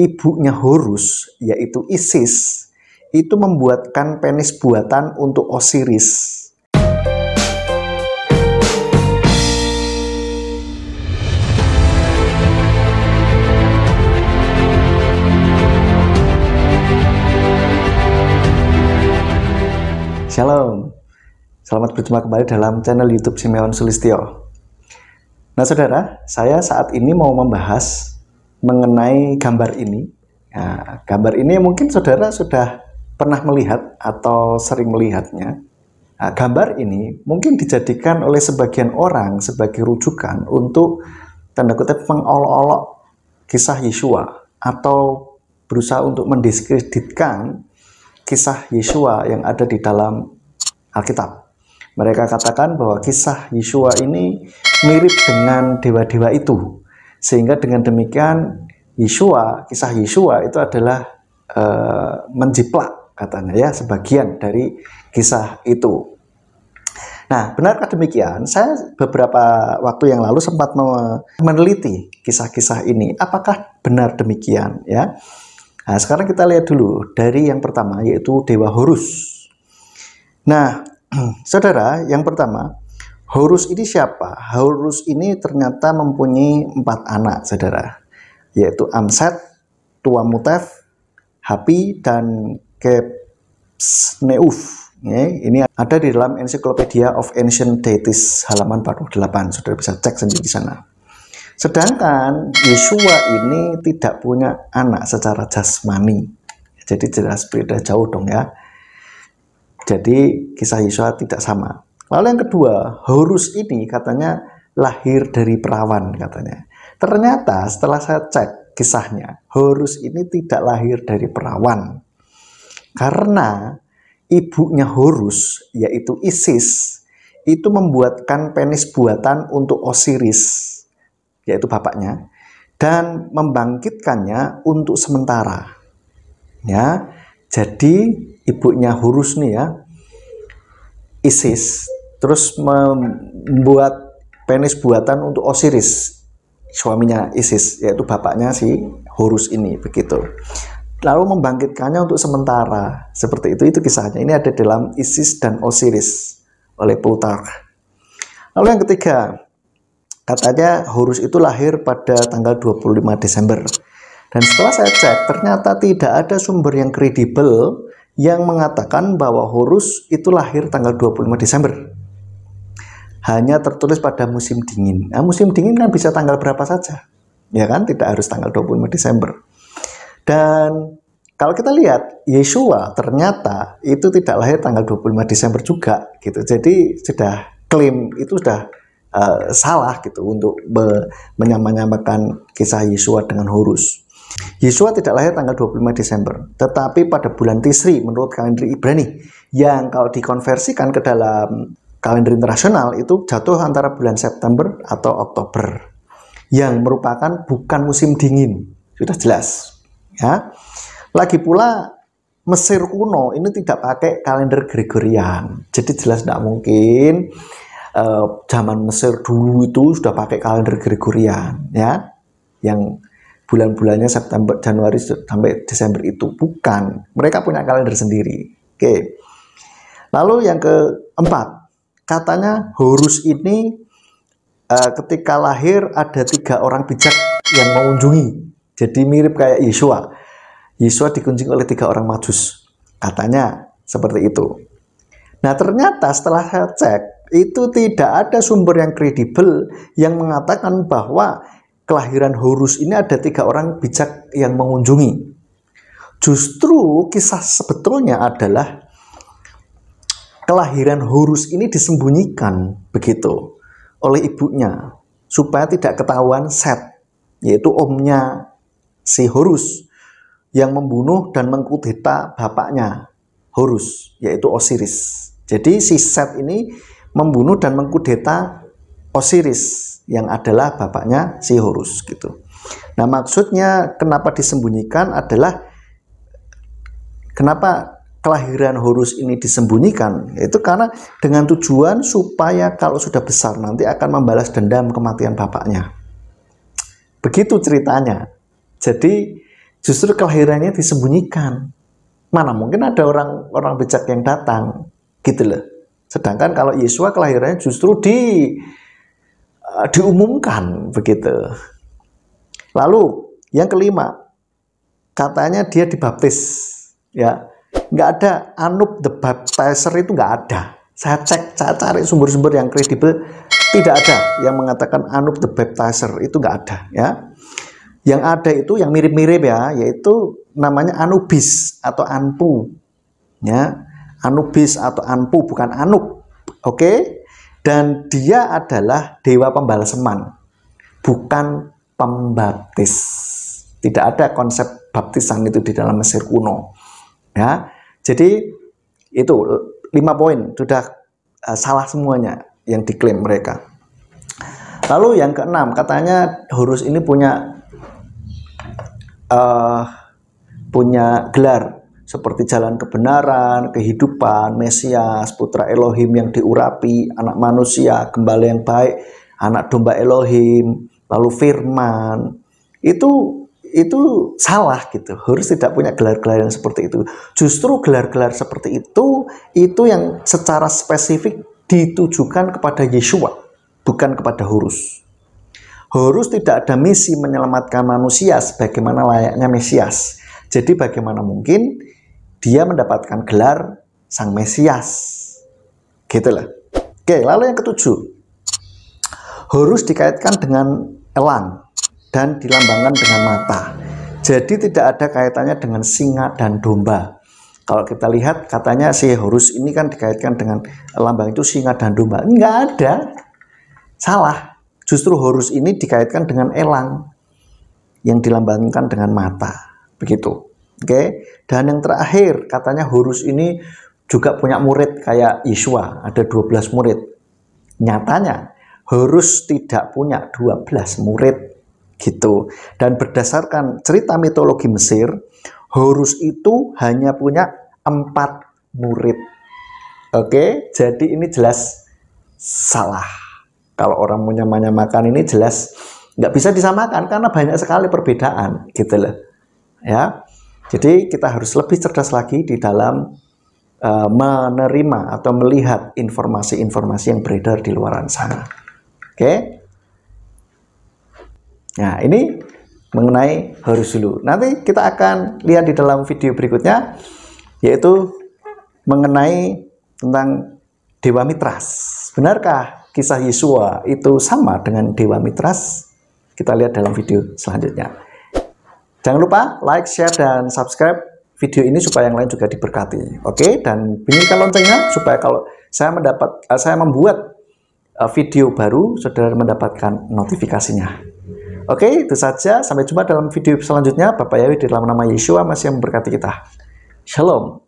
ibunya Horus, yaitu Isis, itu membuatkan penis buatan untuk Osiris. Shalom, selamat berjumpa kembali dalam channel YouTube Simeon Sulistyo. Nah saudara, saya saat ini mau membahas mengenai gambar ini. Nah, gambar ini mungkin saudara sudah pernah melihat atau sering melihatnya. Nah, gambar ini mungkin dijadikan oleh sebagian orang sebagai rujukan untuk tanda kutip mengolok-olok kisah Yeshua atau berusaha untuk mendiskreditkan kisah Yeshua yang ada di dalam Alkitab. Mereka katakan bahwa kisah Yeshua ini mirip dengan dewa-dewa itu, sehingga dengan demikian kisah Yeshua itu adalah menjiplak katanya ya, sebagian dari kisah itu. Nah, benarkah demikian? Saya beberapa waktu yang lalu sempat meneliti kisah-kisah ini. Apakah benar demikian ya? Nah, sekarang kita lihat dulu dari yang pertama, yaitu Dewa Horus. Nah, saudara, yang pertama, Horus ini siapa? Horus ini ternyata mempunyai 4 anak, saudara, yaitu Amset, Tuamutef, Hapi, dan Kepsneuf. Ini ada di dalam Encyclopedia of Ancient Deities halaman 48. Saudara bisa cek sendiri di sana. Sedangkan Yeshua ini tidak punya anak secara jasmani. Jadi jelas beda jauh dong ya. Jadi kisah Yeshua tidak sama. Lalu yang kedua, Horus ini katanya lahir dari perawan katanya. Ternyata setelah saya cek kisahnya, Horus ini tidak lahir dari perawan. Karena ibunya Horus, yaitu Isis, itu membuatkan penis buatan untuk Osiris, yaitu bapaknya, dan membangkitkannya untuk sementara. Ya, jadi ibunya Horus nih ya, Isis, terus membuat penis buatan untuk Osiris, suaminya Isis, yaitu bapaknya si Horus ini, begitu. Lalu membangkitkannya untuk sementara, seperti itu kisahnya. Ini ada dalam Isis dan Osiris oleh Plutarch. Lalu yang ketiga, katanya Horus itu lahir pada tanggal 25 Desember. Dan setelah saya cek, ternyata tidak ada sumber yang kredibel yang mengatakan bahwa Horus itu lahir tanggal 25 Desember. Hanya tertulis pada musim dingin. Nah, musim dingin kan bisa tanggal berapa saja. Ya kan, tidak harus tanggal 25 Desember. Dan kalau kita lihat, Yeshua ternyata itu tidak lahir tanggal 25 Desember juga gitu. Jadi sudah klaim itu sudah salah gitu untuk menyamakan kisah Yeshua dengan Horus. Yeshua tidak lahir tanggal 25 Desember, tetapi pada bulan Tisri menurut kalender Ibrani, yang kalau dikonversikan ke dalam kalender internasional itu jatuh antara bulan September atau Oktober, yang merupakan bukan musim dingin. Sudah jelas ya. Lagi pula Mesir kuno ini tidak pakai kalender Gregorian, jadi jelas tidak mungkin zaman Mesir dulu itu sudah pakai kalender Gregorian ya, yang bulan-bulannya September, Januari sampai Desember itu bukan. Mereka punya kalender sendiri. Oke. Lalu yang keempat, katanya Horus ini ketika lahir ada 3 orang bijak yang mengunjungi. Jadi mirip kayak Yeshua. Yeshua dikunjungi oleh 3 orang Majus. Katanya seperti itu. Nah ternyata setelah saya cek, itu tidak ada sumber yang kredibel yang mengatakan bahwa kelahiran Horus ini ada 3 orang bijak yang mengunjungi. Justru kisah sebetulnya adalah kelahiran Horus ini disembunyikan begitu oleh ibunya supaya tidak ketahuan Set, yaitu omnya si Horus, yang membunuh dan mengkudeta bapaknya Horus, yaitu Osiris. Jadi si Set ini membunuh dan mengkudeta Osiris yang adalah bapaknya si Horus gitu. Nah, maksudnya kenapa disembunyikan adalah kenapa kelahiran Horus ini disembunyikan? Itu karena dengan tujuan supaya kalau sudah besar nanti akan membalas dendam kematian bapaknya. Begitu ceritanya. Jadi Justru kelahirannya disembunyikan. Mana mungkin ada orang bejat yang datang, gitu loh. Sedangkan kalau Yesua kelahirannya justru diumumkan begitu. Lalu yang kelima, katanya dia dibaptis, ya. Nggak ada, Anup the Baptizer itu nggak ada. Saya cari sumber-sumber yang kredibel, tidak ada yang mengatakan Anup the Baptizer, itu nggak ada, ya. Yang ada itu yang mirip-mirip, ya, yaitu namanya Anubis atau Anpu, ya. Anubis atau Anpu, bukan Anup, oke? Dan dia adalah dewa pembalaseman, bukan pembaptis. Tidak ada konsep baptisan itu di dalam Mesir kuno, ya. Jadi itu 5 poin sudah salah semuanya yang diklaim mereka. Lalu yang keenam, katanya Horus ini punya gelar seperti jalan kebenaran, kehidupan, Mesias, putra Elohim yang diurapi, anak manusia, gembala yang baik, anak domba Elohim, lalu firman. Itu salah gitu. Horus tidak punya gelar-gelar yang seperti itu. Justru gelar-gelar seperti itu yang secara spesifik ditujukan kepada Yesua, bukan kepada Horus. Horus tidak ada misi menyelamatkan manusia sebagaimana layaknya Mesias. Jadi bagaimana mungkin dia mendapatkan gelar Sang Mesias? Gitulah. Oke, lalu yang ketujuh. Horus dikaitkan dengan elang dan dilambangkan dengan mata. Jadi tidak ada kaitannya dengan singa dan domba. Kalau kita lihat, katanya si Horus ini kan dikaitkan dengan lambang itu singa dan domba. Enggak ada. Salah. Justru Horus ini dikaitkan dengan elang yang dilambangkan dengan mata. Begitu. Oke. Dan yang terakhir, katanya Horus ini juga punya murid kayak Yesua. Ada 12 murid. Nyatanya Horus tidak punya 12 murid. Gitu. Dan berdasarkan cerita mitologi Mesir, Horus itu hanya punya 4 murid. Oke, jadi ini jelas salah. Kalau orang menyamakan ini jelas nggak bisa disamakan karena banyak sekali perbedaan, gitu loh. Ya, jadi kita harus lebih cerdas lagi di dalam menerima atau melihat informasi-informasi yang beredar di luar sana. Oke. Nah, ini mengenai Horus dulu. Nanti kita akan lihat di dalam video berikutnya, yaitu mengenai tentang Dewa Mitras. Benarkah kisah Yesua itu sama dengan Dewa Mitras? Kita lihat dalam video selanjutnya. Jangan lupa like, share, dan subscribe video ini supaya yang lain juga diberkati. Oke, dan bunyikan loncengnya supaya kalau saya membuat video baru, saudara mendapatkan notifikasinya. Oke, itu saja. Sampai jumpa dalam video selanjutnya. Bapak Yahweh di dalam nama Yesua masih memberkati kita. Shalom.